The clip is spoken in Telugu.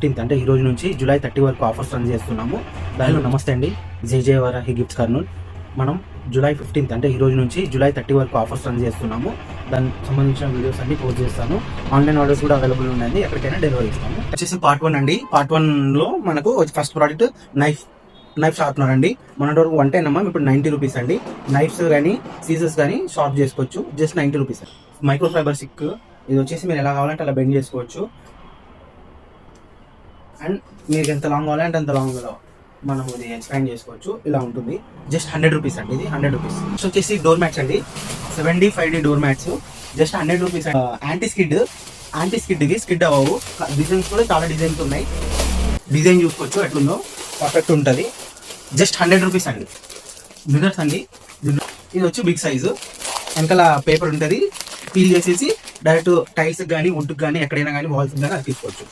15th అంటే ఈ రోజు నుంచి జూలై 30 వరకు ఆఫర్స్ రన్ చేస్తున్నాము. దానిలో నమస్తే అండి, జై వరాహి గిఫ్ట్స్ కర్నూల్. మనం జూలై 15th అంటే ఈ రోజు నుంచి జూలై 30 వరకు ఆఫర్స్ రన్ చేస్తున్నాము. దానికి సంబంధించిన వీడియోస్ అన్ని పోస్ట్ చేస్తాను. ఆన్లైన్ ఆర్డర్స్ కూడా అవైలబుల్ ఉన్నాయి, ఎక్కడికైనా డెలివరీ ఇస్తాము. వచ్చేసి పార్ట్ 1 అండి. పార్ట్ 1లో మనకు ఫస్ట్ ప్రోడక్ట్ నైఫ్ షార్ప్నర్ అండి. మన వరకు 110 అమ్మాం, ఇప్పుడు 90 రూపీస్ అండి. నైఫ్స్ కానీ సీజర్స్ కానీ షార్ప్ చేసుకోవచ్చు, just 90 rupees. Micro fibre sick, ఇది వచ్చేసి మీరు ఎలా కావాలంటే అలా బెండ్ చేసుకోవచ్చు. అండ్ మీకు ఎంత లాంగ్ కావాలంటే అంత లాంగ్లో మనం ఇది ఎక్స్పాండ్ చేసుకోవచ్చు. ఇలా ఉంటుంది, జస్ట్ 100 రూపీస్ అండి. ఇది 100 రూపీస్. నెక్స్ట్ వచ్చేసి డోర్ మ్యాట్స్ అండి, 7D 5D door mats, just 100 rupees. Anti స్కిడ్కి స్కిడ్ అవ్వవు. డిజైన్స్ కూడా చాలా డిజైన్స్ ఉన్నాయి, డిజైన్ చూసుకోవచ్చు ఎట్లుందో, పర్ఫెక్ట్ ఉంటుంది. జస్ట్ 100 రూపీస్ అండి. మిర్రర్స్ అండి, ఇది వచ్చి బిగ్ సైజు. వెనకాల పేపర్ ఉంటుంది, పీల్ చేసేసి డైరెక్ట్ టైల్స్ కానీ వుడ్కి కానీ ఎక్కడైనా కానీ వాల్స్ కానీ అది తీసుకోవచ్చు.